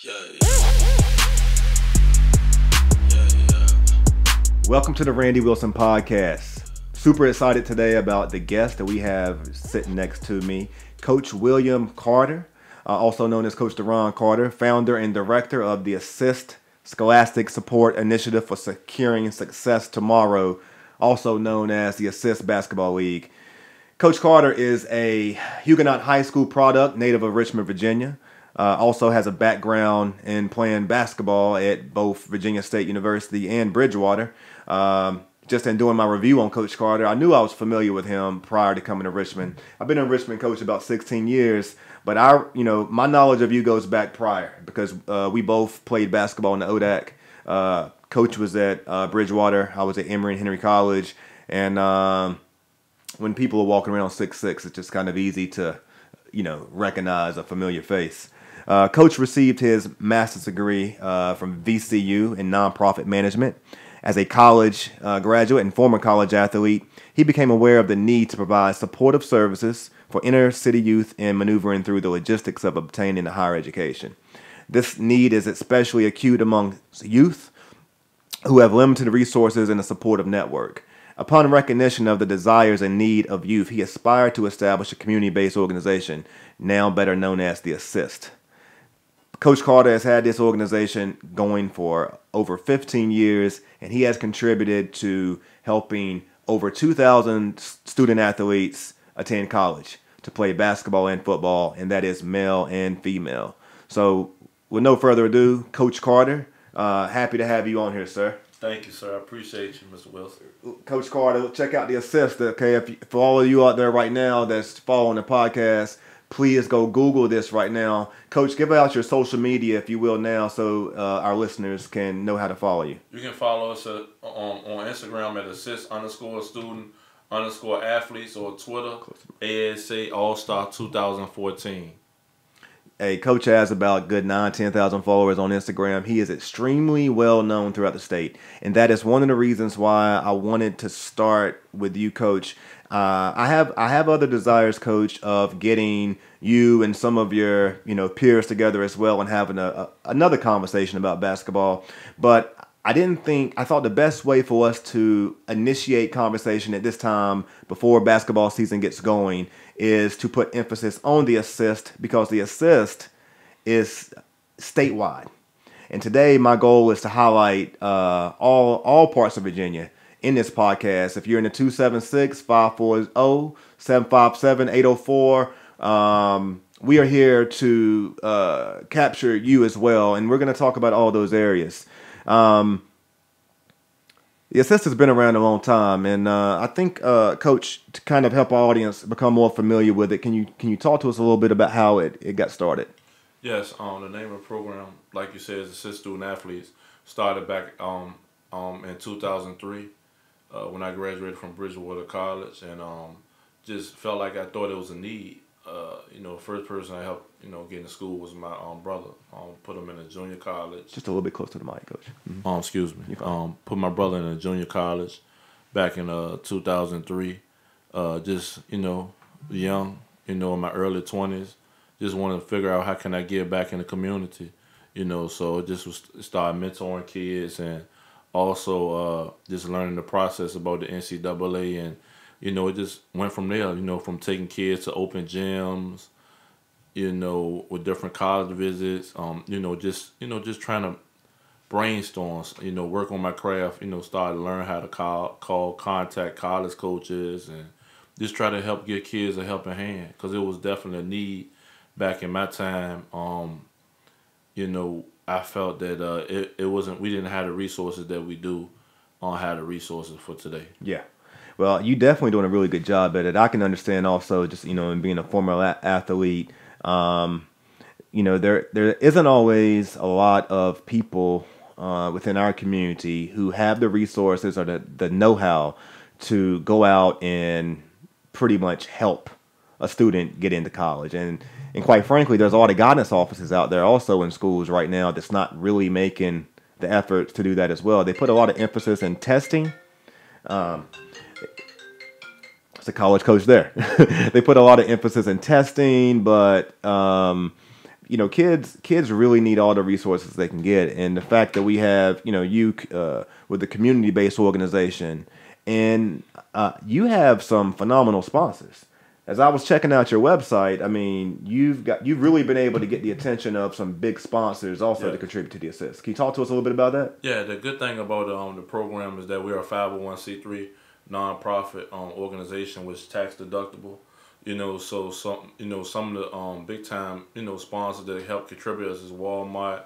Yeah, yeah. Welcome to the Randy Wilson Podcast. Super excited today about the guest that we have sitting next to me, Coach William Carter, also known as Coach Deron Carter, founder and director of the Assist Scholastic Support Initiative for Securing Success Tomorrow, also known as the Assist Basketball League. Coach Carter is a Huguenot High School product, native of Richmond, Virginia. Also has a background in playing basketball at both Virginia State University and Bridgewater. Just in doing my review on Coach Carter, I knew I was familiar with him prior to coming to Richmond. I've been in Richmond, coach, about 16 years, but my knowledge of you goes back prior because we both played basketball in the ODAC. Coach was at Bridgewater. I was at Emory and Henry College, and when people are walking around 6'6", it's just kind of easy to, recognize a familiar face. Coach received his master's degree from VCU in nonprofit management. As a college graduate and former college athlete, he became aware of the need to provide supportive services for inner city youth in maneuvering through the logistics of obtaining a higher education. This need is especially acute among youth who have limited resources and a supportive network. Upon recognition of the desires and need of youth, he aspired to establish a community-based organization, now better known as the Assist. Coach Carter has had this organization going for over 15 years, and he has contributed to helping over 2,000 student athletes attend college to play basketball and football, and that is male and female. So with no further ado, Coach Carter, happy to have you on here, sir. Thank you, sir. I appreciate you, Mr. Wilson. Coach Carter, check out the Assist, okay? For all of you out there right now that's following the podcast, please go Google this right now. Coach, give out your social media, if you will, now so our listeners can know how to follow you. You can follow us on Instagram at assist_student_athletes or Twitter, ASA All-Star 2014. Hey, Coach has about good 10,000 followers on Instagram. He is extremely well known throughout the state. And that is one of the reasons why I wanted to start with you, Coach. I have other desires, Coach, of getting you and some of your peers together as well and having another conversation about basketball. But I thought the best way for us to initiate conversation at this time before basketball season gets going is to put emphasis on the Assist, because the Assist is statewide. And today my goal is to highlight all parts of Virginia in this podcast. If you're in the 276-540-757-804, we are here to capture you as well, and we're going to talk about all those areas. The Assist has been around a long time, and I think, Coach, to kind of help our audience become more familiar with it, can you talk to us a little bit about how it got started? Yes, the name of the program, like you said, is Assist Student Athletes. Started back in 2003 when I graduated from Bridgewater College, and just felt like I thought it was a need. First person I helped, get into school was my brother. Put him in a junior college. Just a little bit closer to the mic, Coach. Mm-hmm. Excuse me. Put my brother in a junior college back in 2003. Just, young, in my early 20s. Just wanted to figure out how can I give back in the community, So just started mentoring kids and also just learning the process about the NCAA, and it just went from there, from taking kids to open gyms, with different college visits, just trying to brainstorm, work on my craft, started to learn how to contact college coaches and just try to help give kids a helping hand, because it was definitely a need back in my time. I felt that we didn't have the resources that we do have the resources for today. Yeah. Well, you definitely doing a really good job at it. I can understand also just, in being a former athlete, there isn't always a lot of people within our community who have the resources or the know-how to go out and pretty much help a student get into college. And quite frankly, there's a lot of guidance offices out there also in schools right now that's not really making the efforts to do that as well. They put a lot of emphasis in testing. It's a college coach there. They put a lot of emphasis in testing, but kids really need all the resources they can get, and the fact that we have you with the community based organization, and you have some phenomenal sponsors. As I was checking out your website, I mean, you've really been able to get the attention of some big sponsors also to contribute to the assist. Can you talk to us a little bit about that? Yeah, the good thing about the program is that we are a 501c3 nonprofit organization, which is tax deductible. So some of the big time sponsors that help contribute us is Walmart,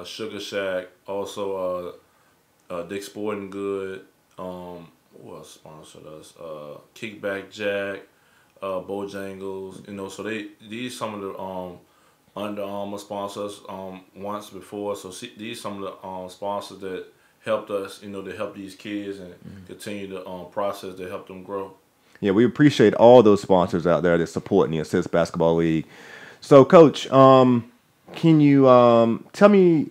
Sugar Shack, also Dick's Sporting Good. Who else sponsored us? Kickback Jack. Bojangles, so these some of the Under Armour sponsors once before. So these some of the sponsors that helped us, to help these kids and continue the process to help them grow. Yeah, we appreciate all those sponsors out there that supporting the Assist Basketball League. So, Coach, can you tell me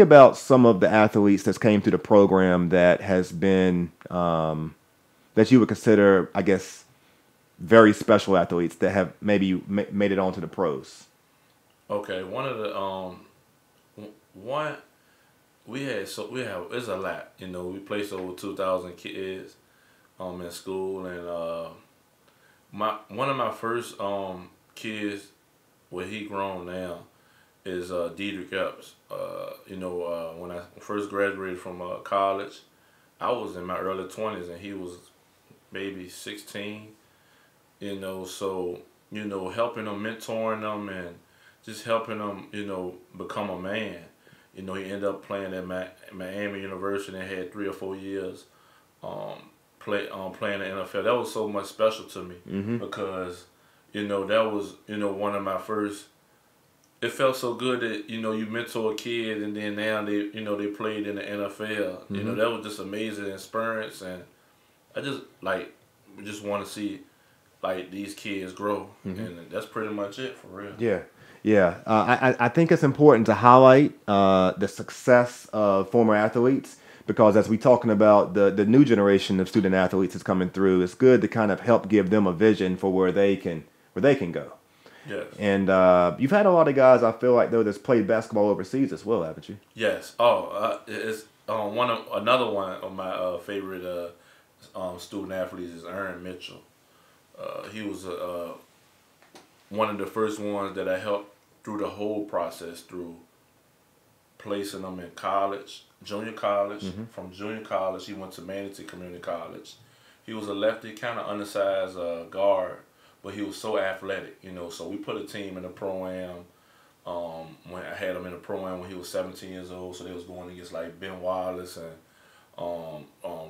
about some of the athletes that came through the program that has been that you would consider, I guess, very special athletes that have maybe made it onto the pros? Okay, one of the we have it's a lot. We placed over 2,000 kids in school, and one of my first kids, where he grown now, is Diedrich Epps. When I first graduated from college, I was in my early 20s, and he was maybe 16, so, helping them, mentoring them, and just helping them, become a man. He ended up playing at Miami University and had 3 or 4 years playing the NFL. That was so much special to me because, that was, one of my first. It felt so good that, you mentor a kid and then now they played in the NFL. That was just amazing experience, and I just want to see these kids grow, and that's pretty much it for real. Yeah. I think it's important to highlight the success of former athletes, because as we're talking about the new generation of student athletes that's coming through, it's good to kind of help give them a vision for where they can go. Yes. And you've had a lot of guys, I feel like, though, that's played basketball overseas as well, haven't you? Yes. It's another one of my favorite student athletes is Aaron Mitchell. He was one of the first ones that I helped through the whole process, through placing him in college, junior college. From junior college, he went to Manatee Community College. He was a lefty, kind of undersized guard, but he was so athletic, So we put a team in the Pro-Am. When I had him in the Pro-Am when he was 17 years old, so they was going against like Ben Wallace and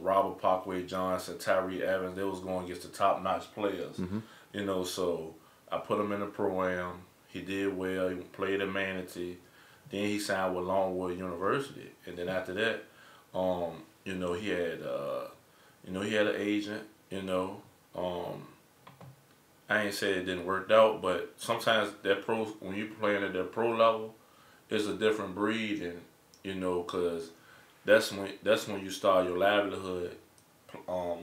Robert Parkway Johnson, Tyree Evans. They was going against the top-notch players, So I put him in the Pro-Am. He did well. He played at Manatee. Then he signed with Longwood University, and then after that, he had an agent. I ain't say it didn't work out, but sometimes when you playing at that pro level, it's a different breed, and because that's when you start your livelihood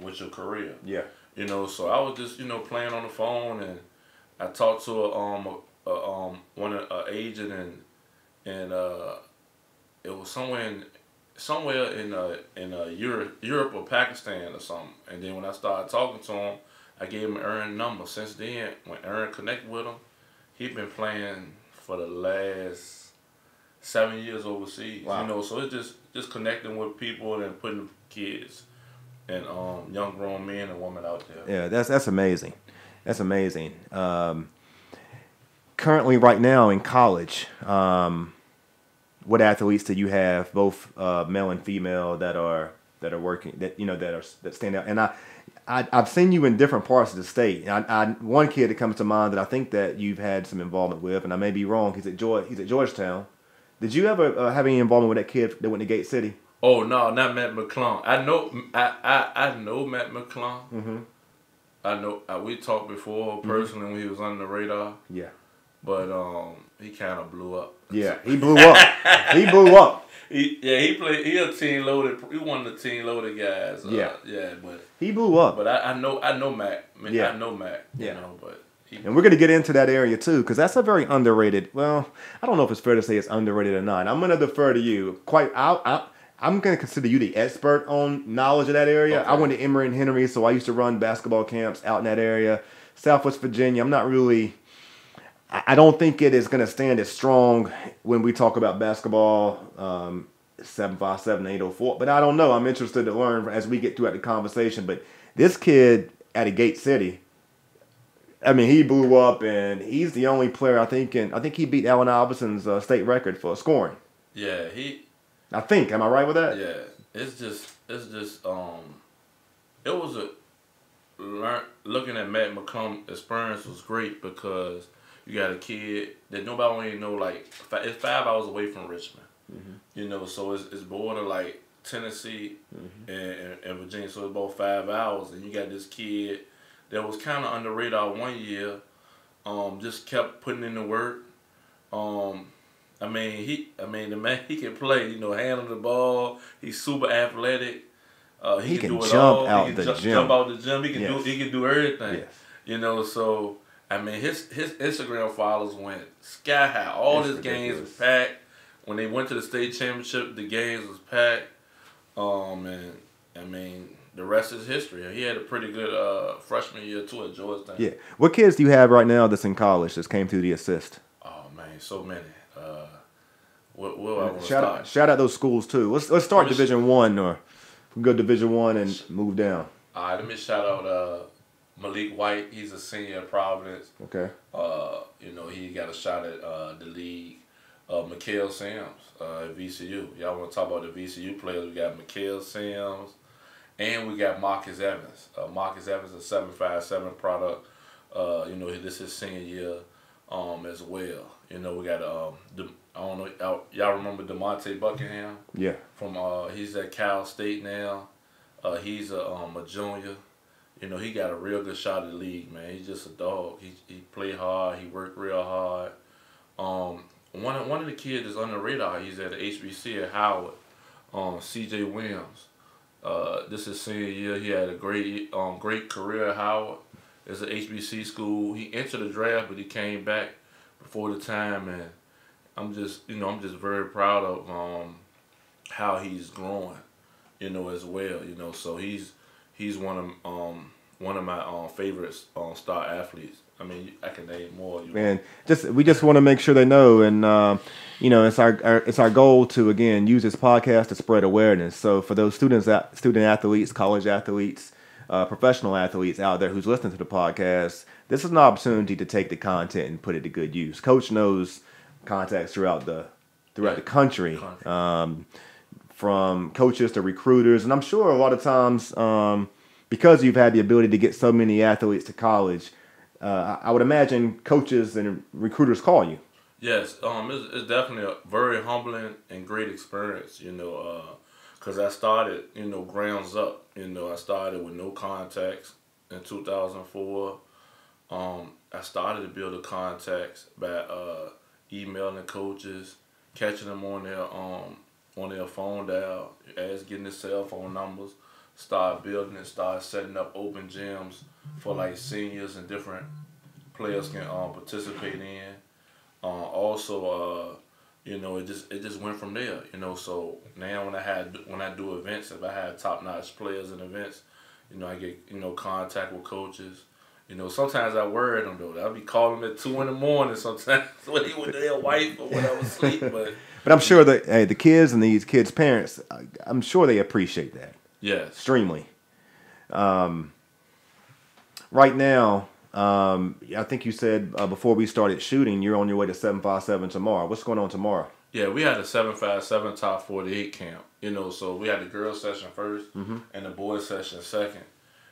with your career. Yeah. So I was just playing on the phone, and I talked to an agent, and it was somewhere in Europe or Pakistan or something. And then when I started talking to him, I gave him Aaron's number. Since then, when Aaron connected with him, he's been playing for the last 7 years overseas. Wow. So it's just connecting with people and putting kids and young grown men and women out there. Yeah, that's amazing. That's amazing. Currently, right now in college, what athletes do you have, both male and female, that are working, that stand out? And I've seen you in different parts of the state. One kid that comes to mind that I think that you've had some involvement with, and I may be wrong. He's at Georgetown. Did you ever have any involvement with that kid that went to Gate City? Oh no, not Matt McClung. I know Matt McClung. I know we talked before personally when he was under the radar. Yeah. But he kind of blew up. Yeah, he blew up. He blew up. He played. He a team loaded. He one of the team loaded guys. Yeah, but he blew up. But I know Mac. Yeah. I know Mac. Yeah. But And we're going to get into that area too, because that's a very underrated. Well, I don't know if it's fair to say it's underrated or not. I'm going to defer to you. I'm going to consider you the expert on knowledge of that area. Okay. I went to Emory and Henry, so I used to run basketball camps out in that area. Southwest Virginia, I'm not really. I don't think it is going to stand as strong when we talk about basketball. 757, 804. But I don't know. I'm interested to learn as we get throughout the conversation. But this kid at a Gate City, I mean, he blew up, and he's the only player I think he beat Allen Iverson's state record for scoring. Yeah, I think. Am I right with that? Yeah, it's just it was looking at Matt McComb's experience was great because you got a kid that nobody really know, like, it's 5 hours away from Richmond. Mm-hmm. You know, so it's border like Tennessee and Virginia, so it's about 5 hours, and you got this kid that was kind of under radar one year, just kept putting in the work. The man, he can play, you know, handle the ball. He's super athletic. He can do it all. He can jump out the gym. He can do everything. Yes. You know, so I mean, his Instagram followers went sky high. All his games was packed. When they went to the state championship, the games was packed. And I mean, the rest is history. He had a pretty good freshman year too at Georgetown. Yeah. What kids do you have right now that's in college that came through the assist? Oh man, so many. Where I want to start? Shout out those schools too. Let's start Division I, or we go Division I and move down. All right, let me shout out Malik White. He's a senior at Providence. Okay. You know, he got a shot at the league. Mikael Sims at VCU. Y'all want to talk about the VCU players? We got Mikael Sims, and we got Marcus Evans. Marcus Evans is a 757 product. You know, this is his senior year as well. You know, we got I don't know, y'all remember DeMonte Buckingham? Yeah. From he's at Cal State now. He's a junior. You know, he got a real good shot at the league, man. He's just a dog. He played hard. He worked real hard. One of the kids is on the radar. He's at the HBC at Howard. C.J. Williams. This is senior year. He had a great career at Howard. It's an HBC school. He entered the draft, but he came back before the time, and I'm just very proud of how he's growing, you know, as well. You know, so he's one of my favorites star athletes. I mean, I can name more. Man, we just want to make sure they know, and you know, it's our goal to again use this podcast to spread awareness. So for those student athletes, college athletes, professional athletes out there who's listening to the podcast, this is an opportunity to take the content and put it to good use. Coach knows contacts throughout the country, from coaches to recruiters, and I'm sure a lot of times because you've had the ability to get so many athletes to college. I would imagine coaches and recruiters call you. Yes, it's definitely a very humbling and great experience, you know, because I started, you know, grounds up. You know, I started with no contacts in 2004. I started to build the contacts by emailing coaches, catching them on their phone dial, getting their cell phone numbers. Start building and start setting up open gyms for like seniors and different players can participate in. You know, it just went from there. You know, so now when I do events, if I have top notch players in events, you know, I get, you know, contact with coaches. You know, sometimes I worry them though. I'll be calling them at 2 a.m. sometimes when they with their wife or whatever sleep. But I'm sure that the kids and these kids' parents, I'm sure they appreciate that. Yes. Extremely. Right now, I think you said before we started shooting, you're on your way to 757 tomorrow. What's going on tomorrow? Yeah, we had a 757 top 48 camp. You know, so we had the girls session first and the boys session second.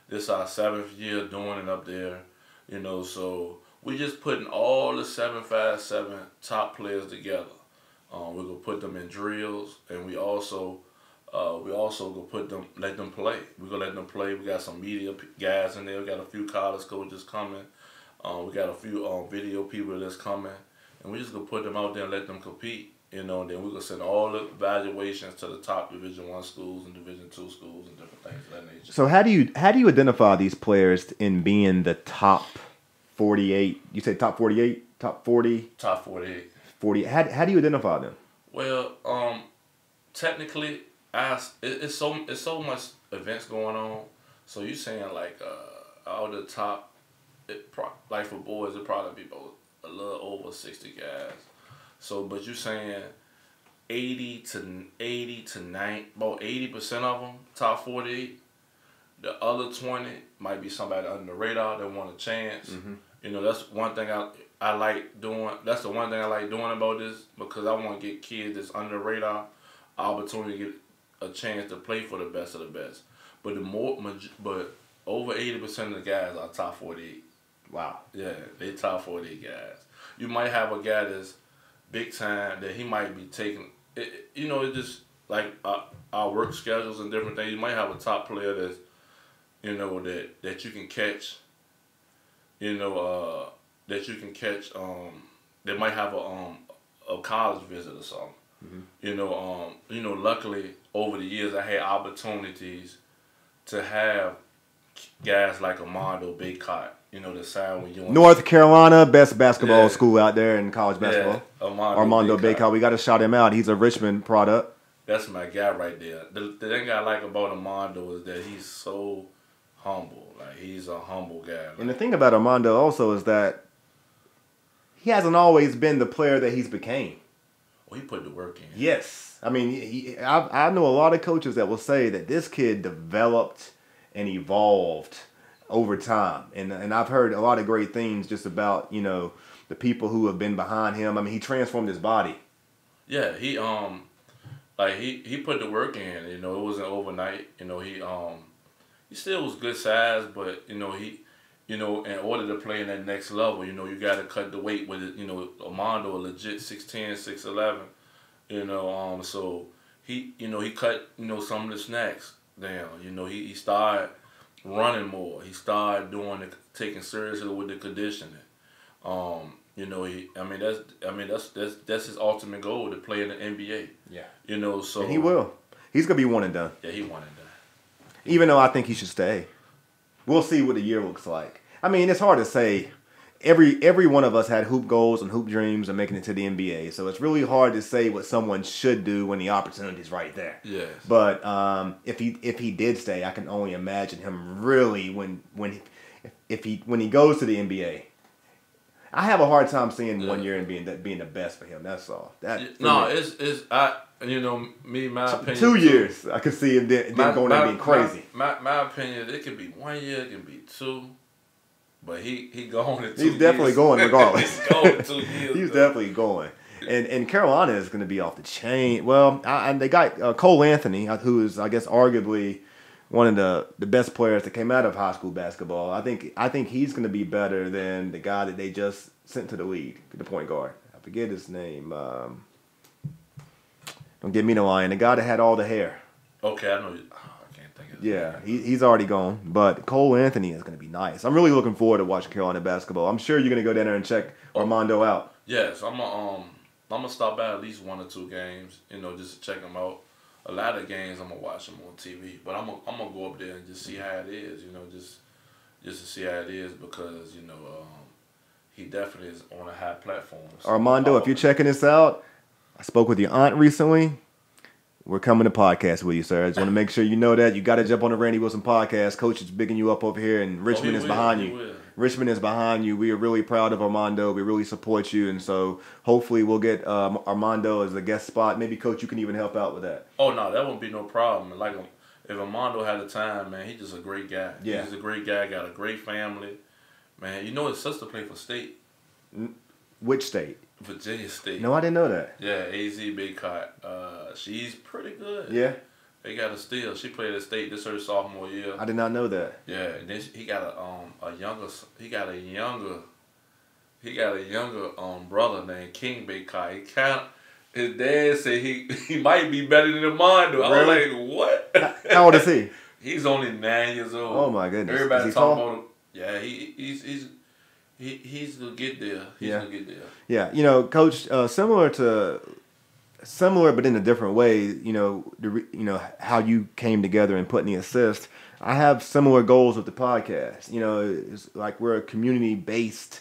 This is our 7th year doing it up there. You know, so we just putting all the 757 top players together. We're gonna put them in drills, and we also gonna let them play. We're gonna let them play. We got some media guys in there. We got a few college coaches coming. We got a few video people that's coming, and we're just gonna put them out there and let them compete. You know, and then we're gonna send all the evaluations to the top Division I schools and Division II schools and different things of that nature. So how do you identify these players in being the top 48. You said top 48, top 40, Top 48. 40. How do you identify them? Well, technically, it's so much events going on. So you saying like all the top, like for boys, it probably be about a little over 60 guys. So, but you saying 80 to 90, about 80% of them top 48. The other 20 might be somebody under the radar that want a chance. Mm-hmm. You know, that's one thing I like doing. That's the one thing I like doing about this, because I want to get kids that's under the radar opportunity to get a chance to play for the best of the best. But but over 80% of the guys are top 48. Wow. Yeah, they top 48 guys. You might have a guy that's big time that he might be taking. You know, it's just like our work schedules and different things. You might have a top player that's, you know, that you can catch. You know, that you can catch. They might have a college visit or something. Mm-hmm. You know, luckily over the years I had opportunities to have guys like Armando Baycott. You know, the sign when you North Carolina, best basketball school out there in college basketball. Yeah, Armando Baycott. We got to shout him out. He's a Richmond product. That's my guy right there. The thing I like about Armando is that he's so humble. Like, he's a humble guy. Like, and the thing about Armando also is that he hasn't always been the player that he's became. well, he put the work in. Yes. I mean, I know a lot of coaches that will say that this kid developed and evolved over time. And I've heard a lot of great things just about, you know, the people who have been behind him. I mean, he transformed his body. Yeah, he put the work in. You know, it wasn't overnight. You know, he still was good size, but you know, in order to play in that next level, you know, you got to cut the weight with it. You know, Armando a legit 6'10", 6'11". You know, so he cut, you know, some of the snacks down. You know, he started running more. He started taking seriously with the conditioning. You know, that's his ultimate goal, to play in the NBA. Yeah. You know, so And he will. He's gonna be one and done. Yeah, he one and done. Even though I think he should stay. We'll see what the year looks like. I mean, it's hard to say. Every one of us had hoop goals and hoop dreams of making it to the NBA. So it's really hard to say what someone should do when the opportunity's right there. Yes. But if he did stay, I can only imagine him really when he goes to the NBA. I have a hard time seeing 1 year and being the best for him. That's all. My opinion. 2 years, I could see him then going there being crazy. My opinion, it could be 1 year, it can be two, but he going in 2 years. He's definitely going regardless. He's going 2 years. He's definitely going. And Carolina is going to be off the chain. Well, and they got Cole Anthony, who is, I guess, arguably one of the best players that came out of high school basketball. I think he's going to be better than the guy that they just sent to the league, the point guard. I forget his name. Don't get me no line. The guy that had all the hair. Okay, I know. I can't think of it. Yeah, he's already gone. But Cole Anthony is going to be nice. I'm really looking forward to watching Carolina basketball. I'm sure you're going to go down there and check Armando out. Yes, I'm gonna stop by at least 1 or 2 games. You know, just to check him out. A lot of games I'm gonna watch him on TV, but I'm gonna go up there and just see how it is. You know, just to see how it is, because you know he definitely is on a high platform. So Armando, if you're checking this out, I spoke with your aunt recently. We're coming to podcast with you, sir. I just want to make sure you know that. You got to jump on the Randy Wilson podcast. Coach is bigging you up over here, and Richmond is behind you. Richmond is behind you. We are really proud of Armando. We really support you, and so hopefully we'll get Armando as a guest spot. Maybe, Coach, you can even help out with that. Oh, no, that won't be no problem. Like, if Armando had the time, man, he's just a great guy. Yeah. He's a great guy, got a great family. Man, you know his sister played for State. Which state? Virginia State. No, I didn't know that. Yeah, AZ Baycott. She's pretty good. Yeah. They got a steal. She played at State this her sophomore year. I did not know that. Yeah, and then he got a younger brother named King Baycott. His dad said he might be better than Armando. I was like, what? How old is he? He's only 9 years old. Oh my goodness. Everybody talking about him. Yeah, he's gonna get there. He's gonna get there. Yeah, you know, Coach, similar to similar, but in a different way. How you came together and putting the assist. I have similar goals with the podcast. It's like we're a community-based,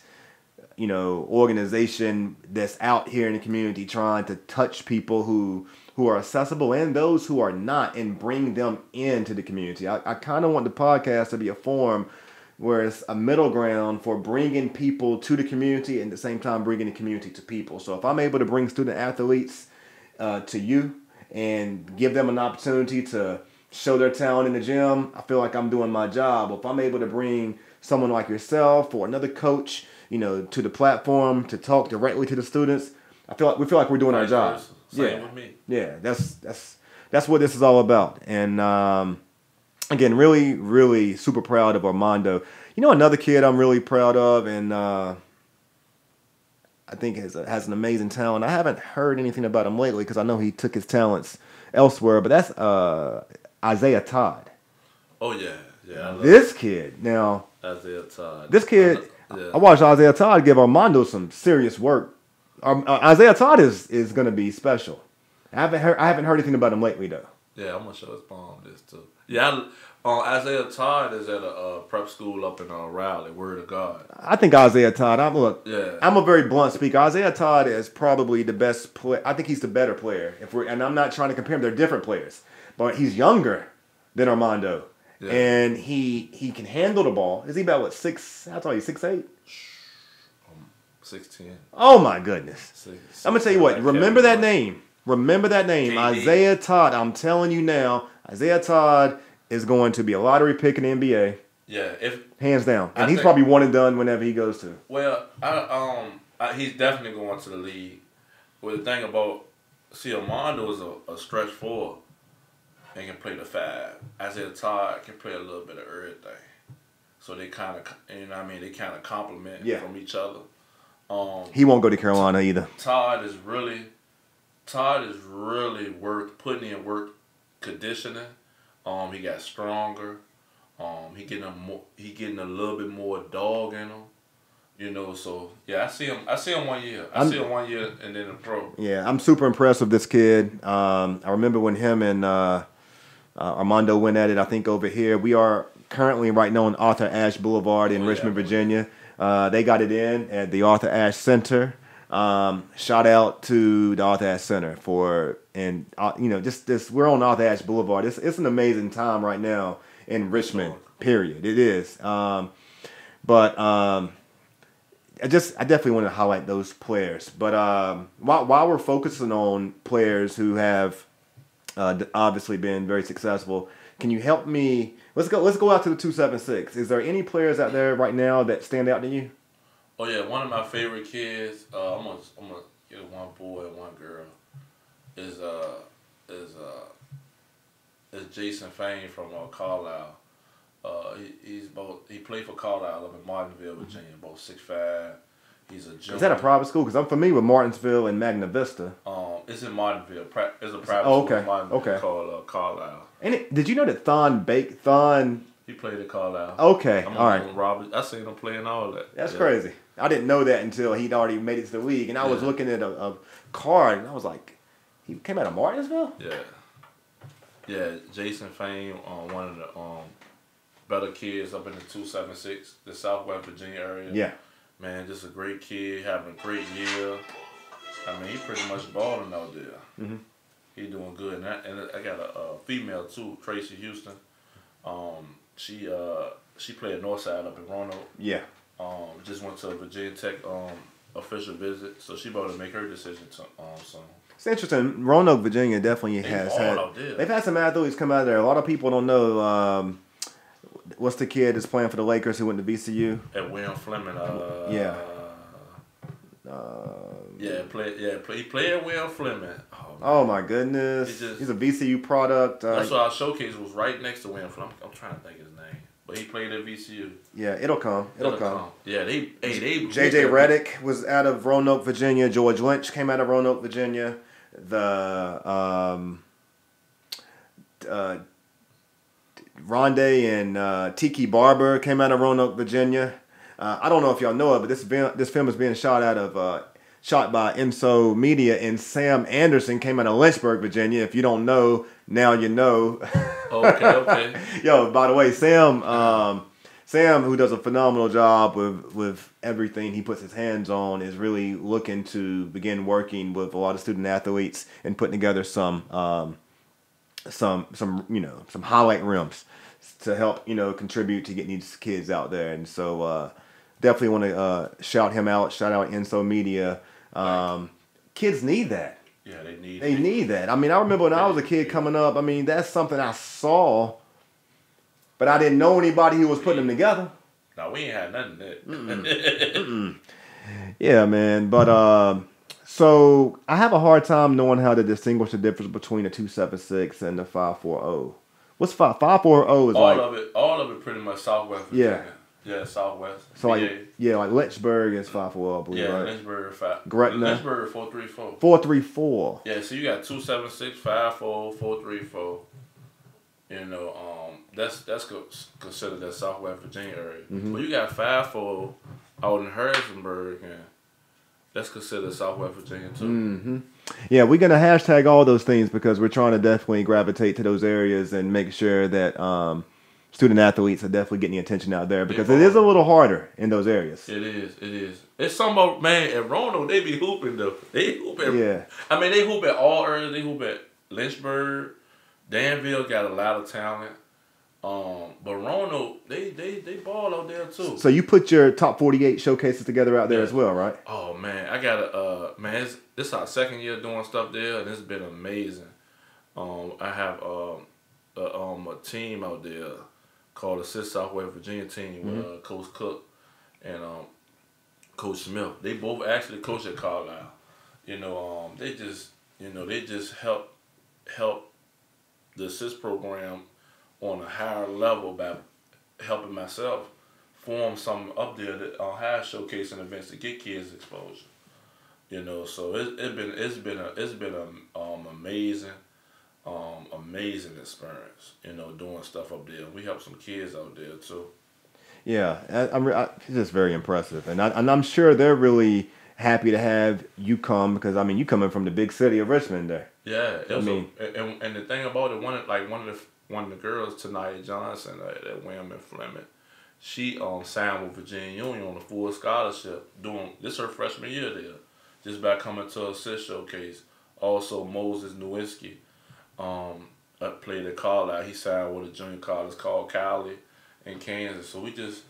organization that's out here in the community trying to touch people who are accessible and those who are not, and bring them into the community. I kind of want the podcast to be a forum where it's a middle ground for bringing people to the community and at the same time bringing the community to people. So if I'm able to bring student athletes to you and give them an opportunity to show their talent in the gym, I feel like I'm doing my job. If I'm able to bring someone like yourself or another coach, to the platform to talk directly to the students, we feel like we're doing our job. Same with me. Yeah, that's what this is all about. And again, really, really super proud of Armando. Another kid I'm really proud of, and I think has an amazing talent. I haven't heard anything about him lately because I know he took his talents elsewhere. But that's Isaiah Todd. Oh yeah. This kid now. Isaiah Todd. This kid. I watched Isaiah Todd give Armando some serious work. Isaiah Todd is going to be special. I haven't heard anything about him lately though. Yeah, I'm gonna show his mom this too. Yeah, Isaiah Todd is at a prep school up in Raleigh. Word of God. I think Isaiah Todd. I'm a very blunt speaker. Isaiah Todd is probably the best player. I think he's the better player. And I'm not trying to compare him. They're different players, but he's younger than Armando. Yeah. And he can handle the ball. Is he about 6? How tall are you? 6'8"? 6'10". Oh my goodness! I'm gonna tell you what. Remember that name. KD. Isaiah Todd. I'm telling you now, Isaiah Todd is going to be a lottery pick in the NBA. Yeah, hands down, and he's probably one and done whenever he goes to. Well, he's definitely going to the league. Well, the thing about Armando is a stretch 4. And can play the 5. Isaiah Todd can play a little bit of everything. So they kind of, they kind of complement from each other. He won't go to Carolina either. Todd is really putting in work conditioning. He got stronger. He getting a little bit more dog in him. So yeah, I see him 1 year. I see him 1 year and then a pro. Yeah, I'm super impressed with this kid. I remember when him and Armando went at it, I think over here. We are currently right now on Arthur Ashe Boulevard in Richmond, Virginia. They got it in at the Arthur Ashe Center. Shout out to the Arthur Ashe Center just this. We're on Arthur Ashe Boulevard. It's an amazing time right now in Richmond. Period. It is. I definitely want to highlight those players. But while we're focusing on players who have obviously been very successful, can you help me? Let's go out to the 276. Is there any players out there right now that stand out to you? Oh yeah, one of my favorite kids. I'm gonna get one boy and one girl. Is Jason Fane from Carlisle. He played for Carlisle up in Martinsville, Virginia. Both 6'5". He's a junior. Is that a private school? Because I'm familiar with Martinsville and Magna Vista. It's in Martinsville. It's a private school in Martinsville called Carlisle. And did you know that Thon? He played at Carlisle. Okay, all right. Robert, I seen him playing all that. That's crazy. I didn't know that until he'd already made it to the league, and I was looking at a card, and I was like, he came out of Martinsville? Yeah. Jason Fame, one of the better kids up in the 276, the Southwest Virginia area. Yeah. Man, just a great kid, having a great year. He pretty much balling out there. Mm-hmm. He doing good, and I got a female too, Tracy Houston. She played Northside up in Roanoke. Yeah. Just went to a Virginia Tech official visit, so she about to make her decision soon. It's interesting. Roanoke, Virginia, definitely they've had some athletes come out of there. A lot of people don't know. What's the kid that's playing for the Lakers who went to VCU? At William Fleming. He played at William Fleming. Oh my goodness. He's a VCU product. That's why our showcase was right next to William Fleming. I'm trying to think of his name. But he played at VCU. Yeah, it'll come. Yeah, they JJ Redick was out of Roanoke, Virginia. George Lynch came out of Roanoke, Virginia. Rondé and Tiki Barber came out of Roanoke, Virginia. I don't know if y'all know it, but this film is being shot out of shot by Enso Media, and Sam Anderson came out of Lynchburg, Virginia. If you don't know, now you know. Okay. Yo, by the way, Sam, who does a phenomenal job with everything he puts his hands on, is really looking to begin working with a lot of student athletes and putting together some highlight rims to help contribute to getting these kids out there. And so definitely want to shout him out. Shout out Enso Media. Kids need that. Yeah, they need that. I mean, I remember when I was a kid coming up. I mean, that's something I saw, but I didn't know anybody who was putting them together. No, we ain't had nothing of that. Yeah, man. But so I have a hard time knowing how to distinguish the difference between a 276 and the 540. What's 540 is all of it pretty much Southwest Virginia. Yeah, Southwest. So like Lynchburg is 540, I believe, right? Lynchburg 5. Gretna. Lynchburg 434. 434. Yeah, so you got 276, 54, 434. That's considered that Southwest Virginia area. Mm-hmm. But you got 54 out in Harrisonburg, and that's considered Southwest Virginia too. Mm-hmm. Yeah, we're gonna hashtag all those things because we're trying to definitely gravitate to those areas and make sure that student athletes are definitely getting the attention out there because it is a little harder in those areas. It is. It's some of, man, at Roanoke, they be hooping though. They hoop at, I mean, they hoop at all areas. They hoop at Lynchburg. Danville got a lot of talent. But Roanoke, they ball out there too. So you put your top 48 showcases together out there as well, right? Oh man, I got this is our second year doing stuff there, and it's been amazing. I have a team out there called the Assist Southwest Virginia team with Coach Cook and Coach Smith. They both actually coach at Carlisle. They just help the Assist program on a higher level by helping myself form something up there that have showcasing events to get kids exposure. So it's been an amazing experience. Doing stuff up there. We help some kids out there too. Yeah, it's just very impressive, and I'm sure they're really happy to have you come because you coming from the big city of Richmond there. Yeah, and the thing about it, one of the girls, Tanaya Johnson, at William and Fleming, she signed with Virginia Union on a full scholarship. This her freshman year there, just by coming to a Assist showcase. Also Moses Nowinski, played at Carlisle. He signed with a junior college called Cali in Kansas. So we just,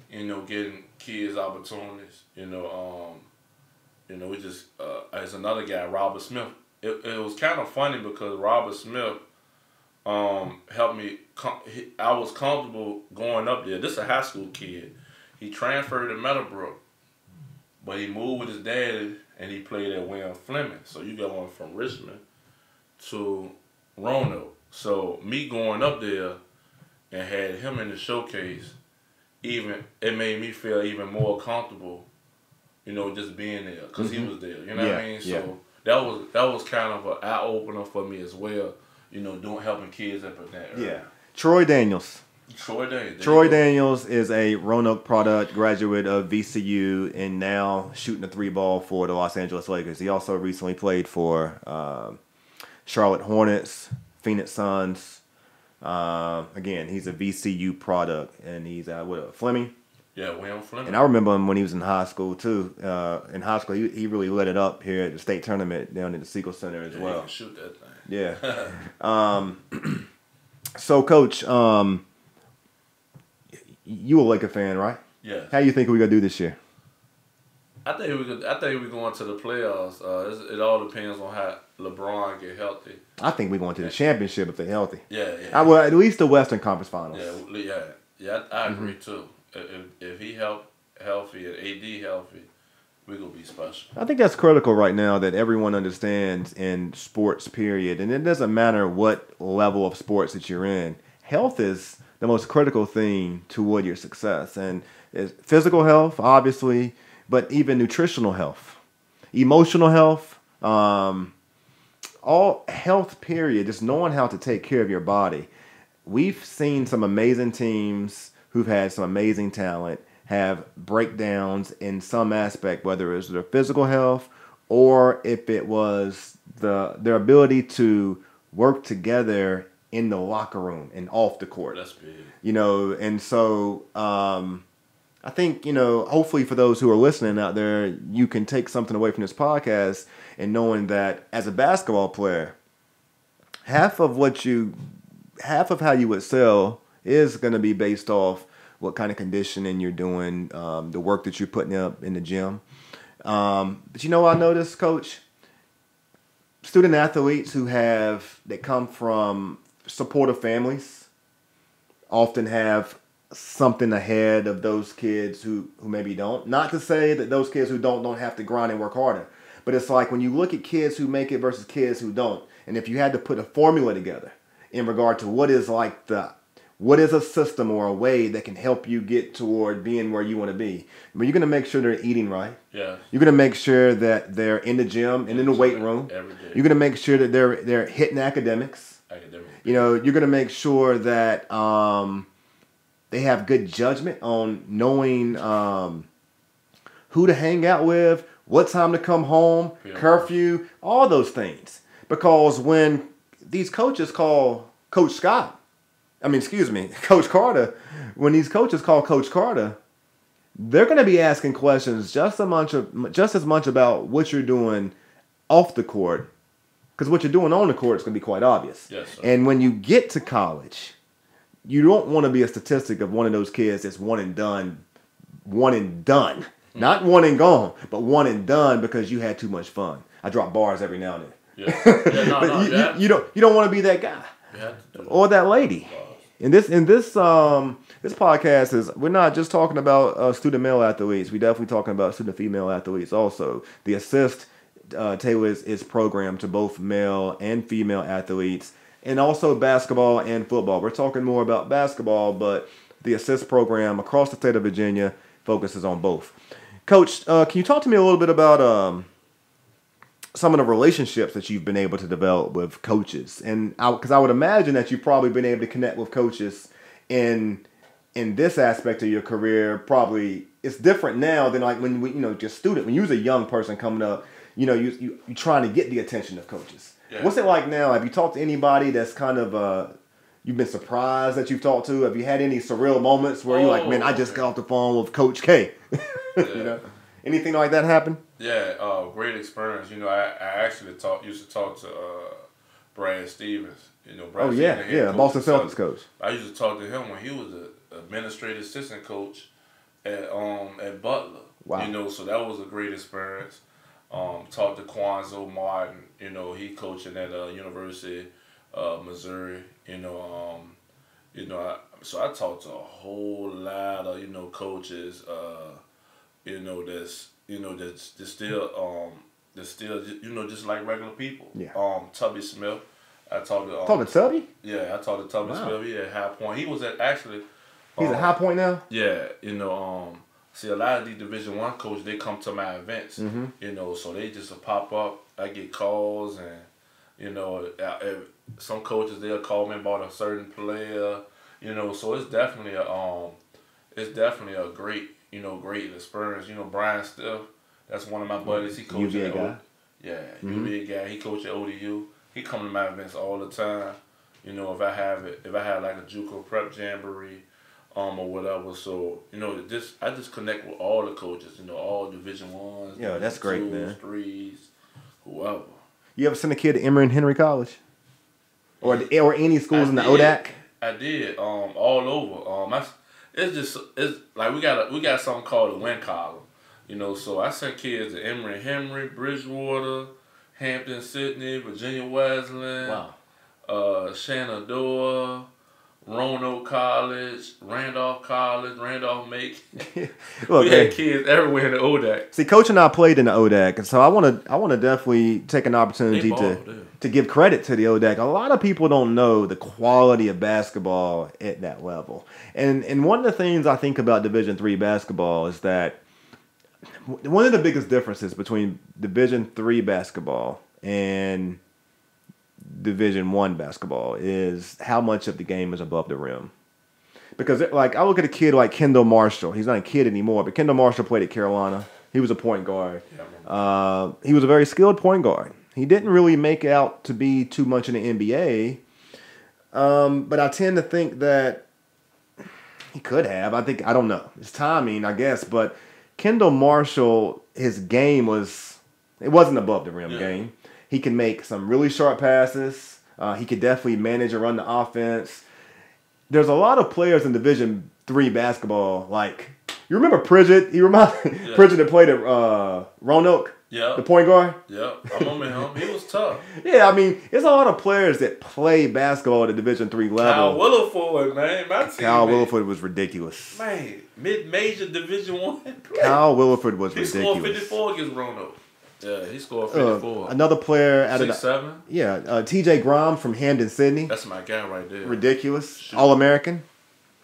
getting kids opportunities. We just there's another guy, Robert Smith. It was kind of funny because Robert Smith helped me. I was comfortable going up there. This is a high school kid. He transferred to Meadowbrook, but he moved with his dad and he played at William Fleming. So you going from Richmond to Roanoke. So me going up there and had him in the showcase, it made me feel even more comfortable. Just being there because he was there. You know what I mean? So that was kind of an eye opener for me as well. Helping kids up in that area. Yeah. Troy Daniels. Troy Daniels is a Roanoke product, graduate of VCU, and now shooting the 3-ball for the Los Angeles Lakers. He also recently played for Charlotte Hornets, Phoenix Suns. Again, he's a VCU product, and he's with Fleming. Yeah, William Fleming. And I remember him when he was in high school too. In high school, he really lit it up here at the state tournament down at the Siegel Center as well. He can shoot that thing. Yeah. So, Coach, you a Laker fan, right? Yeah. How you think we gonna do this year? I think we're going to the playoffs. It all depends on how LeBron get healthy. I think we're going to the championship if they're healthy. Yeah. Well, at least the Western Conference Finals. Yeah. I agree too. If he healthy and AD healthy, we're going to be special. I think that's critical right now that everyone understands in sports, period. And it doesn't matter what level of sports that you're in. Health is the most critical thing toward your success. And it's physical health, obviously, but even nutritional health, emotional health, all health, period, just knowing how to take care of your body. We've seen some amazing teams who've had some amazing talent have breakdowns in some aspect, whether it's their physical health or if it was their ability to work together in the locker room and off the court. That's big. And so I think, hopefully for those who are listening out there, you can take something away from this podcast and knowing that as a basketball player, half of how you excel is going to be based off what kind of conditioning you're doing, the work that you're putting up in the gym. But I noticed, Coach, student athletes that come from supportive families often have something ahead of those kids who maybe don't. Not to say that those kids who don't have to grind and work harder, but it's like when you look at kids who make it versus kids who don't, and if you had to put a formula together in regard to what is a system or a way that can help you get toward being where you want to be. But you're going to make sure they're eating right. Yeah. You're going to make sure that they're in the gym and in the weight room. Every day. You're going to make sure that they're hitting academics. You're going to make sure that they have good judgment on knowing who to hang out with, what time to come home, curfew, all those things. Because when these coaches call Coach Carter, when these coaches call Coach Carter, they're going to be asking questions just as much about what you're doing off the court, because what you're doing on the court is going to be quite obvious. Yes, sir. And when you get to college, you don't want to be a statistic of one of those kids that's one and done, not one and gone, but one and done because you had too much fun. I drop bars every now and then. Yeah. But you don't want to be that guy or that lady. And this podcast is, we're not just talking about student male athletes. We're definitely talking about student female athletes also. The Assist tailors its program to both male and female athletes, and also basketball and football. We're talking more about basketball, but the Assist program across the state of Virginia focuses on both. Coach, can you talk to me a little bit about some of the relationships that you've been able to develop with coaches? And because I would imagine that you've probably been able to connect with coaches in this aspect of your career. Probably it's different now than like when just student, when you was a young person coming up, you trying to get the attention of coaches. Yeah. What's it like now? Have you talked to anybody that's kind of you've been surprised that you've talked to? Have you had any surreal moments where you're like, man, I just got off the phone with Coach K? Yeah. Anything like that happen? Yeah, great experience. I actually used to talk to Brad Stevens. Brad Boston Celtics coach. I used to talk to him when he was an administrative assistant coach at Butler. Wow. So that was a great experience. Talked to Quanzo Martin. He coaching at University of Missouri. So I talked to a whole lot of coaches. That's still just like regular people. Yeah. Tubby Smith. I talked to Tubby? Yeah, I talked to Tubby Smith. He at High Point. He was actually. He's at High Point now. Yeah, see a lot of these Division I coaches, they come to my events. Mm-hmm. So they just pop up. I get calls and some coaches they'll call me about a certain player. So it's definitely a great. Great experience. Brian Stiff, that's one of my buddies. He coached UVA guy. Yeah, UVA guy. He coached at ODU. He come to my events all the time. If I have like a JUCO prep jamboree, or whatever. So I just connect with all the coaches. All Division I's. Yeah, that's great, man. 3s, whoever. You ever send a kid to Emory and Henry College, or any schools in the ODAC? I did. All over. It's like we got something called a win column, So I sent kids to Emory, Henry, Bridgewater, Hampton, Sydney, Virginia Wesleyan, Shenandoah, Roanoke College, Randolph College, Randolph-Macon. We had kids everywhere in the ODAC. See, Coach and I played in the ODAC, and so I want to definitely take an opportunity to give credit to the ODAC. A lot of people don't know the quality of basketball at that level, and one of the things I think about Division III basketball is that one of the biggest differences between Division III basketball and Division I basketball is how much of the game is above the rim. Because I look at a kid like Kendall Marshall. He's not a kid anymore, but Kendall Marshall played at Carolina. He was a point guard. Yeah, He was a very skilled point guard. He didn't really make out to be too much in the NBA, but I tend to think that he could have. I don't know. It's timing, I guess. But Kendall Marshall, his game it wasn't above the rim game. He can make some really sharp passes. He could definitely manage and run the offense. There's a lot of players in Division III basketball. Like, you remember Pridgett? Pridgett that played at Roanoke? Yeah. The point guard? Yeah. I remember him. He was tough. Yeah, I mean, there's a lot of players that play basketball at the Division III level. Kyle Williford, man. Kyle Williford was ridiculous. Man, mid-major Division I. Kyle Williford was ridiculous. He scored 54 against Roanoke. Yeah, he scored 54. Another player out 6'7"? of TJ Grimes from Hampden, Sydney. That's my guy right there. Ridiculous. All-American.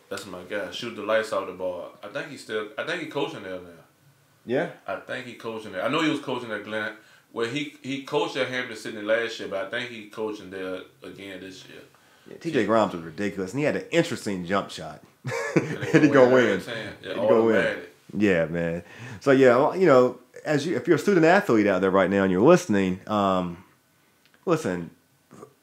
That's my guy. Shoot the lights out the ball. I think he coaching there now. Yeah. I think he coaching there. I know he was coaching at Glen. Well, he coached at Hampton Sydney last year, but I think he coaching there again this year. Yeah, TJ Grimes was ridiculous, and he had an interesting jump shot. And he go in. Yeah, automatic. Yeah, man. So yeah, you know, if you're a student athlete out there right now and you're listening, listen,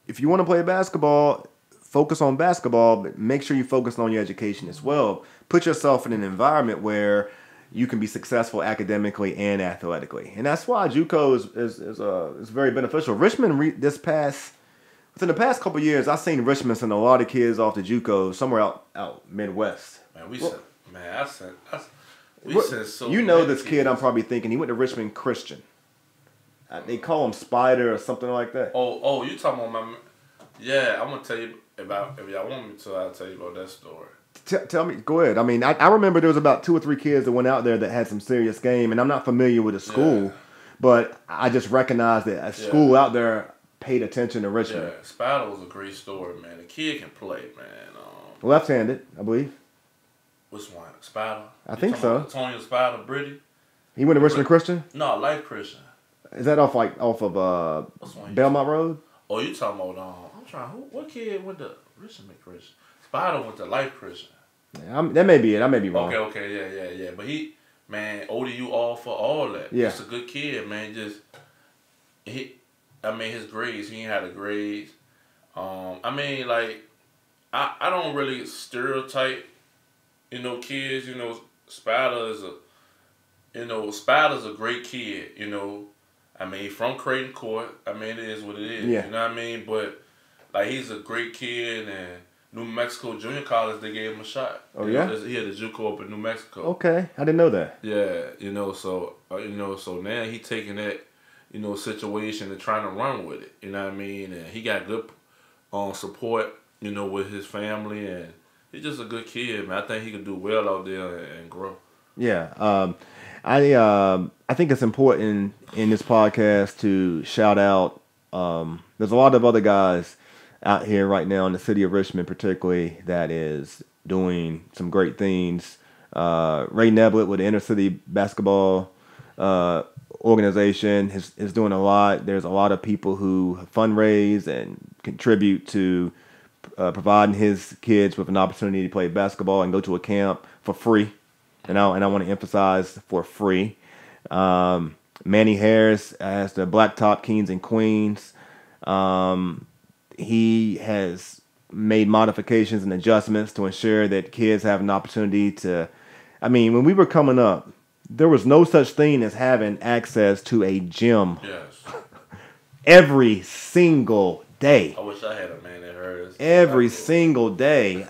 if you want to play basketball, focus on basketball, but make sure you focus on your education as well. Put yourself in an environment where you can be successful academically and athletically, and that's why JUCO is very beneficial. Richmond within the past couple of years, I've seen Richmond send a lot of kids off to JUCO somewhere out Midwest. Man, we sent so. You know this kids. kid, I'm probably thinking he went to Richmond Christian. They call him Spider or something like that. Oh, you talking about my? Yeah, I'm gonna tell you about. If y'all want me to, I'll tell you about that story. Tell me, go ahead. I mean, I remember there was about 2 or 3 kids that went out there that had some serious game, and I'm not familiar with the school, but I just recognized that a school out there paid attention to Richmond. Yeah, Spider was a great story, man. The kid can play, man. Left-handed, I believe. Which one? Spider? I think so. Antonio Spider, Britty? He went to Richmond Christian? No, Life Christian. Is that off of Belmont Road? Oh, you talking about what kid went to Richmond Christian? Spider went to Life Christian. Yeah, that may be it. I may be wrong. Okay, yeah. But ODU all for all that. Yeah. Just a good kid, man. His grades, he ain't had the grades. I don't really stereotype, kids. Spider's a great kid, from Creighton Court. It is what it is. Yeah. You know what I mean? But, he's a great kid, and New Mexico Junior College, they gave him a shot. Oh, yeah? He had a JUCO up in New Mexico. Okay. I didn't know that. Yeah, so now he taking that, situation and trying to run with it. You know what I mean? And he got good support, with his family, and he's just a good kid, man. I think he could do well out there and grow. Yeah. I think it's important in this podcast to shout out. There's a lot of other guys out here right now in the city of Richmond, particularly, that is doing some great things. Ray Neblett with the Inner City Basketball organization is doing a lot. There's a lot of people who fundraise and contribute to providing his kids with an opportunity to play basketball and go to a camp for free. And I want to emphasize for free. Manny Harris as the Blacktop Kings and Queens. He has made modifications and adjustments to ensure that kids have an opportunity to. When we were coming up, there was no such thing as having access to a gym. Yes. Every single day. I wish I had a Manny Harris. Every single day.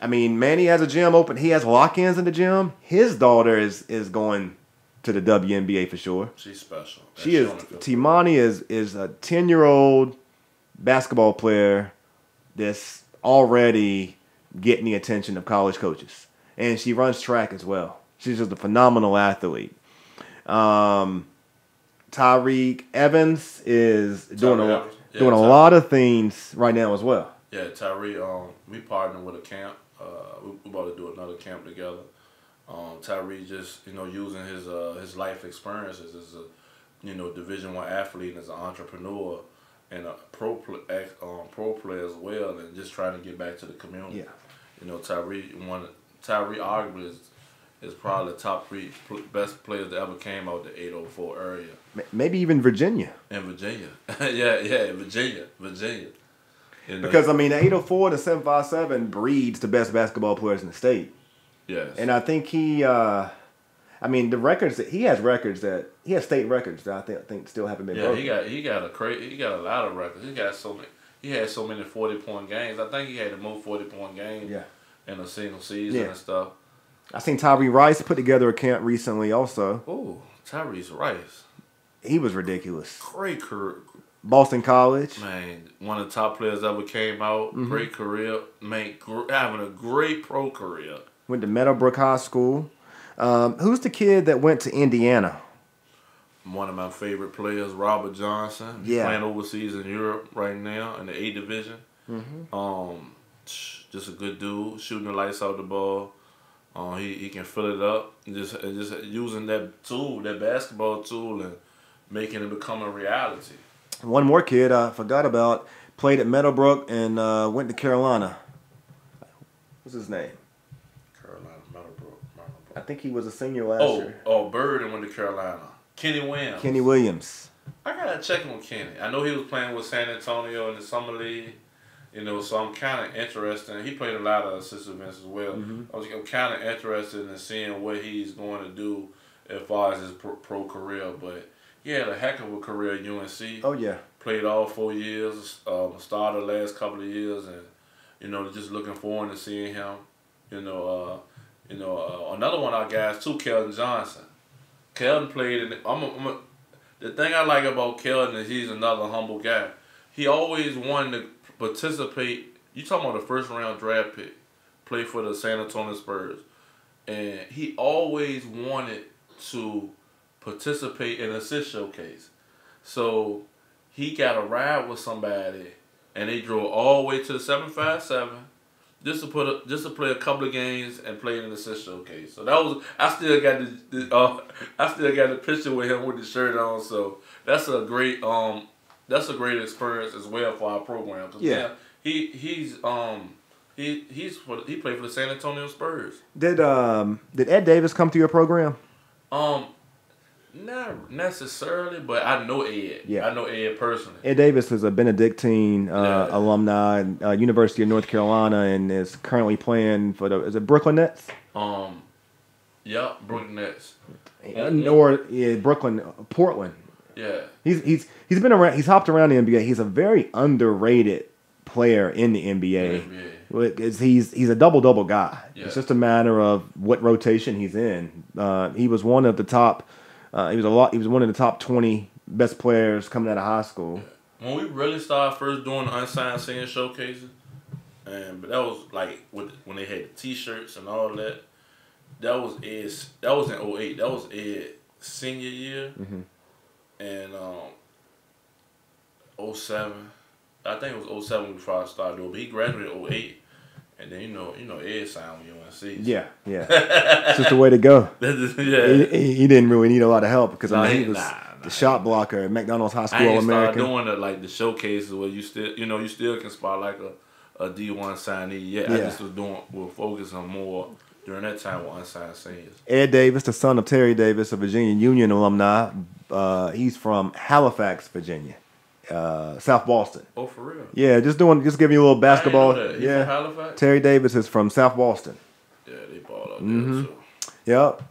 Manny has a gym open. He has lock-ins in the gym. His daughter is going to the WNBA for sure. She's special. She is. Timani is a 10-year-old basketball player that's already getting the attention of college coaches. And she runs track as well. She's just a phenomenal athlete. Tyreek Evans is doing a lot of things right now as well. Yeah, Tyree. We partnered with a camp. We about to do another camp together. Tyree just using his life experiences as a Division I athlete and as an entrepreneur and a pro player as well, and just trying to get back to the community. Yeah. Tyree arguably is probably the top three best players that ever came out the 804 area. Maybe even Virginia. In Virginia. yeah, Virginia. You know, Because, I mean, the 804 to 757 breeds the best basketball players in the state. yes. And I think he, the records that he has state records that I think still haven't been broken. he got a lot of records. He had so many 40-point games. I think he had the most 40-point games in a single season and stuff. I seen Tyree Rice put together a camp recently also. Oh, Tyrese Rice. He was ridiculous. Great career. Boston College. Man, one of the top players ever came out. Mm-hmm. Great career. Man, having a great pro career. Went to Meadowbrook High School. Who's the kid that went to Indiana? One of my favorite players, Robert Johnson. He's playing overseas in Europe right now in the A division. Mm-hmm. Just a good dude, shooting the lights out the ball. He can fill it up, and just using that tool, that basketball tool, and making it become a reality. One more kid I forgot about, played at Meadowbrook and went to Carolina. What's his name? Meadowbrook. I think he was a senior last year. Oh, Bird and went to Carolina. Kenny Williams. I gotta check in with Kenny. I know he was playing with San Antonio in the summer league. You know, so I'm kind of interested. He played a lot of assistant events as well. Mm-hmm. I'm kind of interested in seeing what he's going to do as far as his pro career. But he had a heck of a career at UNC. Oh yeah. Played all 4 years. Started the last couple of years, and just looking forward to seeing him. Another one of our guys too, Keldon Johnson. Keldon played in. The thing I like about Keldon is he's another humble guy. He always wanted to participate. You talking about the first round draft pick, play for the San Antonio Spurs, and he always wanted to participate in an assist showcase. So he got a ride with somebody, and they drove all the way to the 757 just to play a couple of games and play in an assist showcase. So that was I still got the picture with him with the shirt on. So that's a great experience as well for our program. Yeah, he played for the San Antonio Spurs. Did Ed Davis come to your program? Not necessarily, but I know Ed. Yeah. I know Ed personally. Ed Davis is a Benedictine alumni, University of North Carolina, and is currently playing for is it Brooklyn Nets? Yeah, Brooklyn Nets. Portland. Yeah. He's been around. He's hopped around the NBA. He's a very underrated player in the NBA. He's a double guy. Yeah. It's just a matter of what rotation he's in. He was one of the top. He was one of the top 20 best players coming out of high school. When we really started first doing the unsigned senior showcases, but that was like when they had the T-shirts and all that. That was Ed's. That was in 2008. That was Ed's senior year. Mm-hmm. And 2007, I think it was 2007 we probably started doing. But he graduated in 2008, and then Ed signed with UNC. Yeah. It's just the way to go. He didn't really need a lot of help because he was the shot blocker at McDonald's High School All-American. I ain't started doing the showcases where you still can spot like a D1 signee. Yeah, I just we'll focus on more during that time with unsigned seniors. Ed Davis, the son of Terry Davis, a Virginia Union alumni. He's from Halifax, Virginia, South Boston. Oh, for real? Yeah, just giving you a little basketball. I didn't know that. He's from Halifax? Terry Davis is from South Boston. Yeah, they ball out there too. Yep.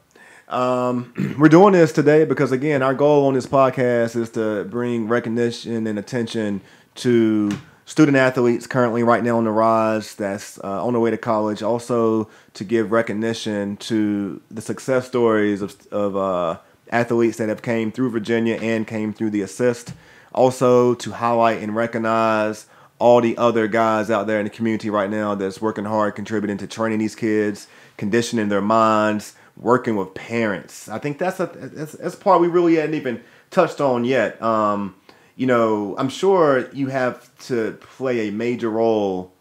We're doing this today because, again, our goal on this podcast is to bring recognition and attention to student athletes currently right now on the rise that's on the way to college. Also to give recognition to the success stories of athletes that have came through Virginia and came through the assist. Also to highlight and recognize all the other guys out there in the community right now that's working hard, contributing to training these kids, conditioning their minds, working with parents. I think that's a part we really hadn't even touched on yet. I'm sure you have to play a major role.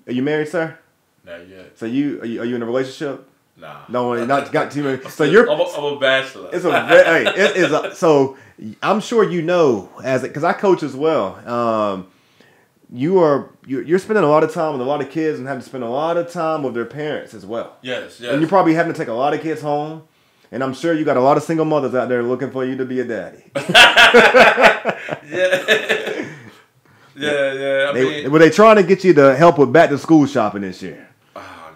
Are you married, sir? Not yet. So are you in a relationship? Nah. No, not got too many. So I'm a bachelor. So I'm sure because I coach as well. you're spending a lot of time with a lot of kids and having to spend a lot of time with their parents as well. Yes. And you're probably having to take a lot of kids home. And I'm sure you got a lot of single mothers out there looking for you to be a daddy. Yeah. Were they trying to get you to help with back to school shopping this year? Oh,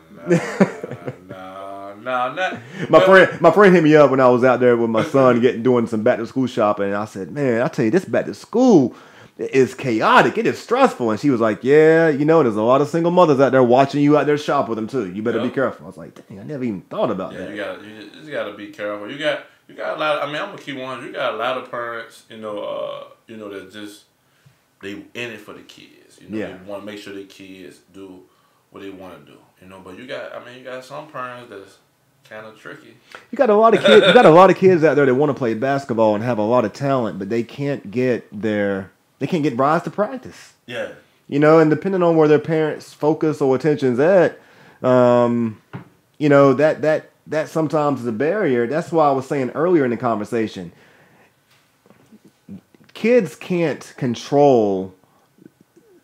no, not. My friend hit me up when I was out there with my son doing some back to school shopping, and I said, "Man, I tell you, this back to school is chaotic. It is stressful." And she was like, "Yeah, there's a lot of single mothers out there watching you out there shop with them too. You better be careful." I was like, "Dang, I never even thought about that." You just gotta be careful. You got a lot. I'm gonna keep on. You got a lot of parents, that just they in it for the kids. They want to make sure their kids do what they want to do. But you got some parents that's kind of tricky. You got a lot of kids. You got a lot of kids out there that want to play basketball and have a lot of talent, but they can't get rise to practice. Yeah. And depending on where their parents' focus or attention's at, that sometimes is a barrier. That's why I was saying earlier in the conversation, kids can't control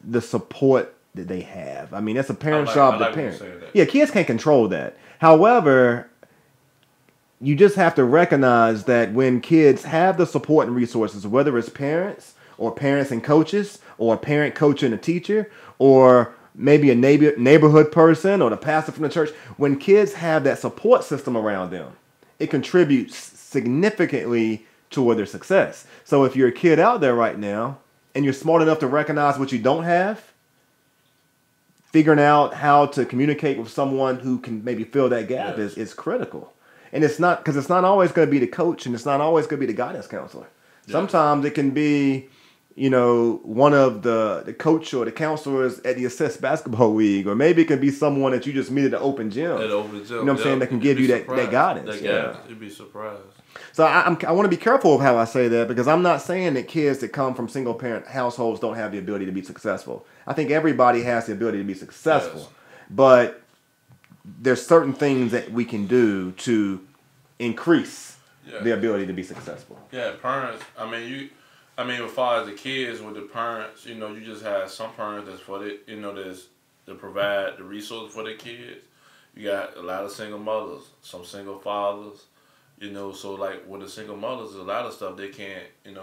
the support that they have. I mean, that's a parent's job to parent. Yeah, kids can't control that. However, you just have to recognize that when kids have the support and resources, whether it's parents or parents and coaches, or a parent, coach, and a teacher, or maybe a neighborhood person or the pastor from the church, when kids have that support system around them, it contributes significantly toward their success. So if you're a kid out there right now and you're smart enough to recognize what you don't have, figuring out how to communicate with someone who can maybe fill that gap is critical. And it's not always going to be the coach, and it's not always going to be the guidance counselor. Yeah. Sometimes it can be, one of the coach or the counselors at the Assist Basketball League, or maybe it can be someone that you just meet at the open gym. At the open gym. You know what I'm saying? That can give you that guidance. You'd be surprised. So I want to be careful of how I say that, because I'm not saying that kids that come from single parent households don't have the ability to be successful. I think everybody has the ability to be successful. Yes. But there's certain things that we can do to increase the ability to be successful. Yeah, parents. As far as the kids with the parents, you just have some parents that's for the, that's to provide the resources for their kids. You got a lot of single mothers, some single fathers, so like with the single mothers, there's a lot of stuff they can't do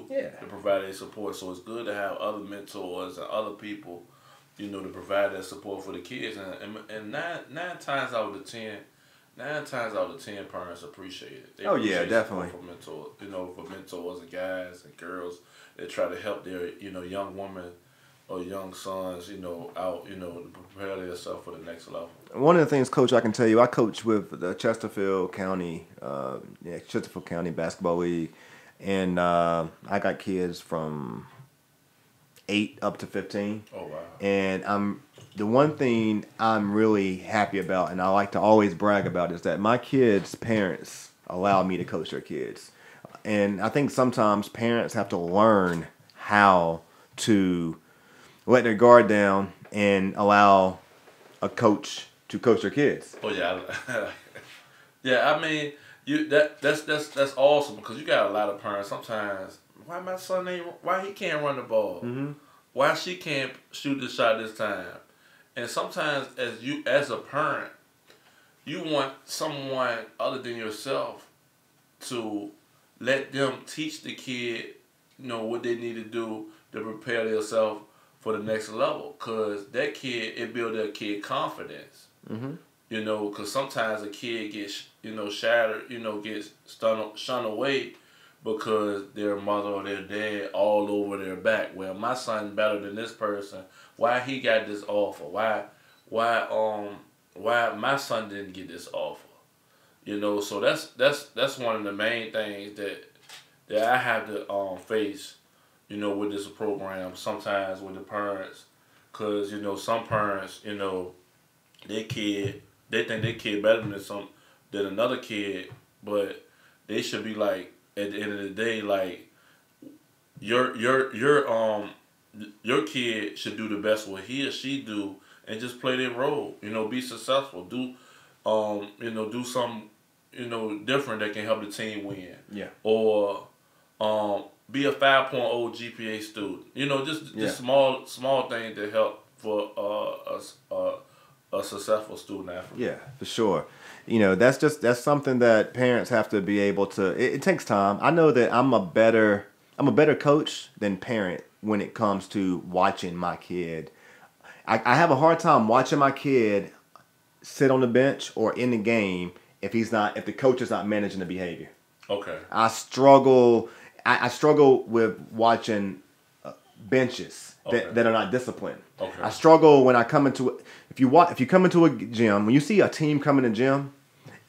to provide their support. So it's good to have other mentors and other people, to provide that support for the kids. And nine times out of 10 parents appreciate it. They appreciate definitely. For mentors and guys and girls that try to help their, young women or young sons, out, to prepare themselves for the next level. One of the things, Coach, I can tell you, I coach with the Chesterfield County Basketball League, and I got kids from 8 up to 15. Oh, wow. And the one thing I'm really happy about, and I like to always brag about, is that my kids' parents allow me to coach their kids. And I think sometimes parents have to learn how to let their guard down and allow a coach to coach their kids. Oh yeah, that's awesome, because you got a lot of parents sometimes. Why my son why he can't run the ball? Mm-hmm. Why she can't shoot the shot this time? And sometimes as a parent, you want someone other than yourself to let them teach the kid, what they need to do to prepare themselves for the next level. Because that kid, it builds their kid confidence. Mm-hmm. Because sometimes a kid gets, shattered, gets shunned away because their mother or their dad all over their back. Well, my son better than this person. Why he got this offer? Why my son didn't get this offer? So that's one of the main things that I have to face, with this program sometimes with the parents, because some parents, their kid, they think their kid better than another kid, but they should be like, at the end of the day, like your kid should do the best what he or she do, and just play their role. Be successful. Do do something different that can help the team win. Yeah. Or be a 5.0 GPA student. You know, just small things that help for a successful student athlete. Yeah, for sure. You know, that's something that parents have to be able to. It takes time. I know that I'm a better coach than parent when it comes to watching my kid. I have a hard time watching my kid sit on the bench or in the game if the coach is not managing the behavior. Okay. I struggle. I struggle with watching benches that are not disciplined. Okay. I struggle when I come into if you come into a gym, when you see a team come in the gym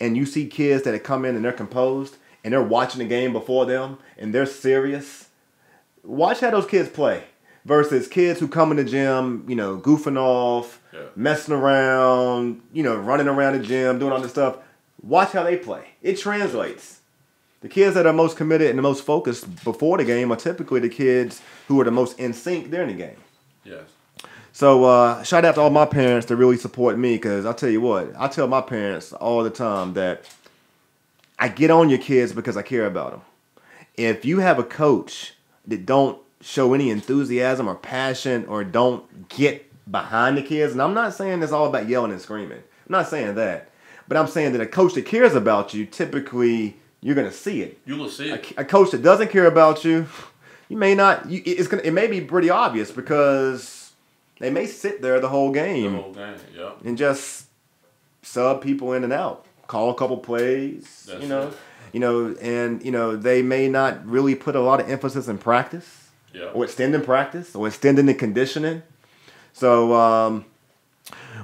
and you see kids that come in and they're composed and they're watching the game before them and they're serious. Watch how those kids play versus kids who come in the gym, you know, goofing off, messing around, you know, running around the gym, doing all this stuff. Watch how they play. It translates. The kids that are most committed and the most focused before the game are typically the kids who are the most in sync during the game. Yes. So shout out to all my parents that really support me, because I'll tell you what, I tell my parents all the time that I get on your kids because I care about them. If you have a coach that don't show any enthusiasm or passion or don't get behind the kids, and I'm not saying it's all about yelling and screaming. I'm not saying that. But I'm saying that a coach that cares about you, typically you're going to see it. You will see it. A coach that doesn't care about you, you may not. It may be pretty obvious because they may sit there the whole game. The whole game, yeah. And just sub people in and out, call a couple plays, That's and they may not really put a lot of emphasis in practice, or extending practice, or extending the conditioning. So,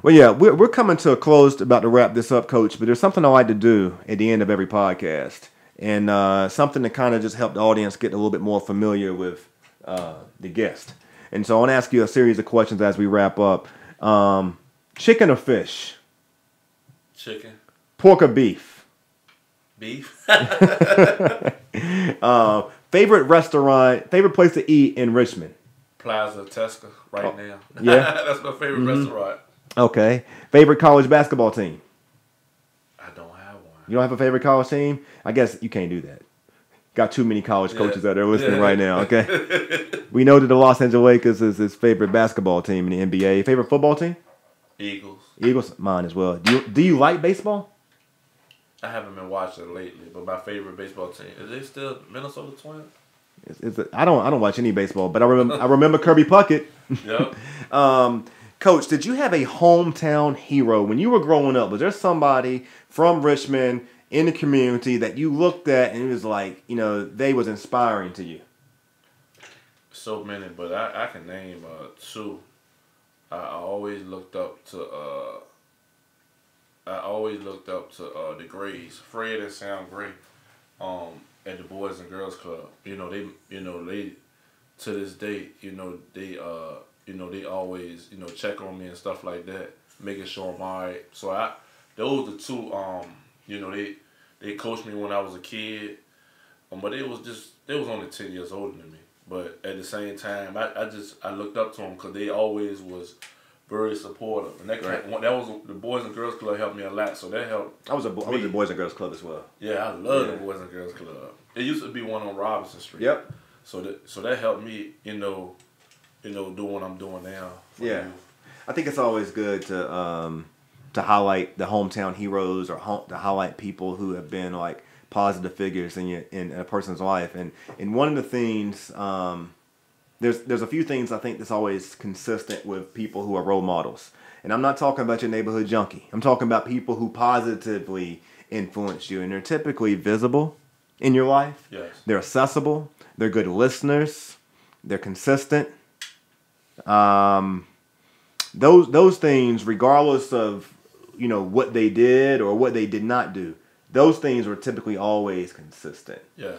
we're coming to a close, about to wrap this up, Coach. But there's something I like to do at the end of every podcast, and something to kind of just help the audience get a little bit more familiar with the guest. And so I want to ask you a series of questions as we wrap up. Chicken or fish? Chicken. Pork or beef? Beef. Favorite place to eat in Richmond? Plaza Tesca now. Yeah. That's my favorite restaurant. Okay. Favorite college basketball team? I don't have one. You don't have a favorite college team? I guess you can't do that. Got too many college coaches out there listening right now, okay? We know that the Los Angeles Lakers is his favorite basketball team in the NBA. Favorite football team? Eagles, mine as well. Do you like baseball? I haven't been watching lately, but my favorite baseball team, is it still Minnesota Twins? I don't watch any baseball, but I remember Kirby Puckett. Yep. Coach, did you have a hometown hero when you were growing up? Was there somebody from Richmond in the community that you looked at and it was like, they was inspiring to you? So many, but I can name two. I always looked up to the Grays, Fred and Sam Gray, at the Boys and Girls Club. They to this day, they always, check on me and stuff like that, making sure I'm all right. So those are two, they coached me when I was a kid, but they was only 10 years older than me. But at the same time, I looked up to them because they always was very supportive. And that was the Boys and Girls Club helped me a lot, so that helped. I was the Boys and Girls Club as well. Yeah, I love the Boys and Girls Club. It used to be one on Robinson Street. Yep. So that helped me, do what I'm doing now. Yeah, I think it's always good to highlight the hometown heroes, or to highlight people who have been like positive figures in a person's life. And one of the things, there's a few things I think that's always consistent with people who are role models. And I'm not talking about your neighborhood junkie. I'm talking about people who positively influence you, and they're typically visible in your life. Yes. They're accessible. They're good listeners. They're consistent. Those things, regardless of what they did or what they did not do, those things were typically always consistent. Yes.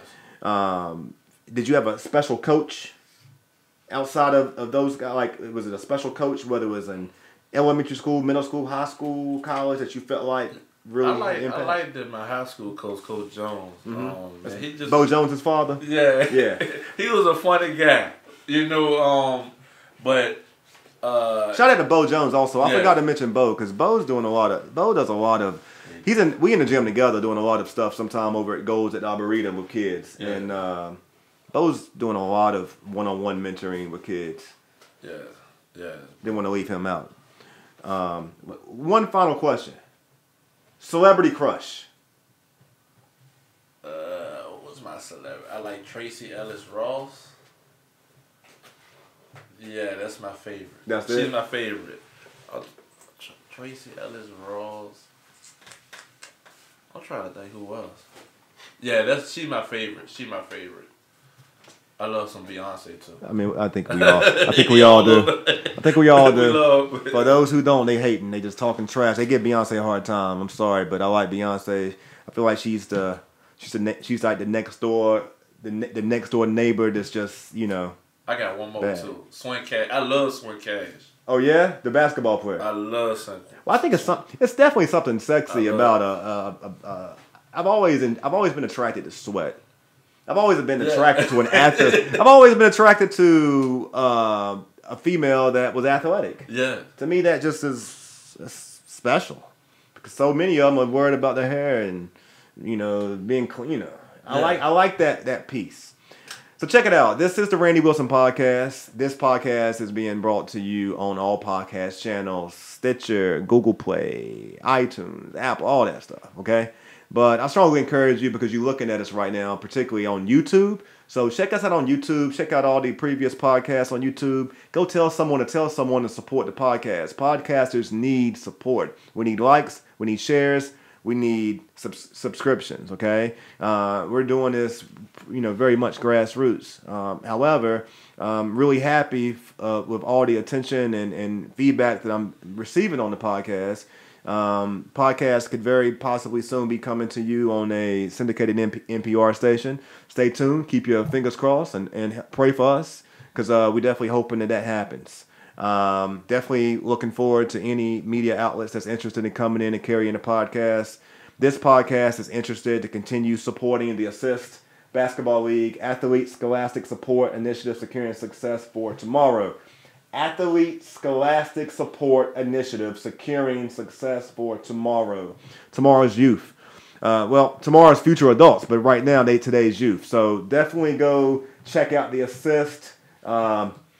Did you have a special coach outside of those guys? Like, was it a special coach, whether it was in elementary school, middle school, high school, college, that you felt like really impacted? I liked my high school coach, Coach Jones. Mm-hmm. He just, Bo Jones' father? Yeah. He was a funny guy. But shout out to Bo Jones also. I forgot to mention Bo, because Bo does a lot of we in the gym together doing a lot of stuff sometime over at Gold's at Arboretum with kids. Yeah. And Bo's doing a lot of one-on-one mentoring with kids. Yeah, yeah. Didn't want to leave him out. One final question. Celebrity crush. What's my celebrity? I like Tracy Ellis Ross. Yeah, that's my favorite. She's my favorite. Tracy Ellis Ross. I'm trying to think who else. Yeah, she's my favorite. She's my favorite. I love some Beyonce too. I mean, I think we all. I think we all do. I think we all do. For those who don't, they hating. They just talking trash. They give Beyonce a hard time. I'm sorry, but I like Beyonce. I feel like she's like the next door neighbor that's just, you know. I got one more too. Swin Cash. I love Swin Cash. Oh yeah, the basketball player. I love Swin. Well, I think it's definitely something sexy about I've always been attracted to sweat. I've always been attracted to an athlete. I've always been attracted to a female that was athletic. Yeah. To me, that just is special because so many of them are worried about their hair and, you know, being clean. You know, I like that piece. So check it out. This is the Randy Wilson Podcast. This podcast is being brought to you on all podcast channels: Stitcher, Google Play, iTunes, Apple, all that stuff. Okay. But I strongly encourage you, because you're looking at us right now, particularly on YouTube. So check us out on YouTube. Check out all the previous podcasts on YouTube. Go tell someone to support the podcast. Podcasters need support. We need likes. We need shares. We need subscriptions, okay? We're doing this, you know, very much grassroots. However, I'm really happy with all the attention and feedback that I'm receiving on the podcast. Podcast could very possibly soon be coming to you on a syndicated NPR station. Stay tuned. Keep your fingers crossed and pray for us, because we're definitely hoping that happens. Definitely looking forward to any media outlets that's interested in coming in and carrying the podcast. This podcast is interested to continue supporting the Assist Basketball League Athlete Scholastic Support Initiative, securing success for tomorrow. Athlete Scholastic Support Initiative, securing success for tomorrow. Tomorrow's youth. Tomorrow's future adults, but right now, today's youth. So definitely go check out the Assist.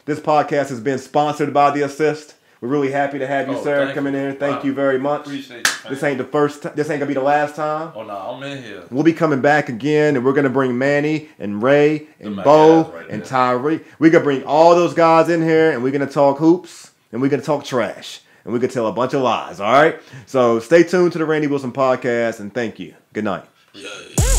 This podcast has been sponsored by the Assist. We're really happy to have you, sir, coming in. Thank you very much. Appreciate you. This ain't the first time. This ain't gonna be the last time. Oh no, I'm in here. We'll be coming back again, and we're gonna bring Manny and Ray and Bo and Tyree. We're gonna bring all those guys in here, and we're gonna talk hoops, and we're gonna talk trash, and we're gonna tell a bunch of lies. All right. So stay tuned to the Randy Wilson Podcast, and thank you. Good night. Yeah.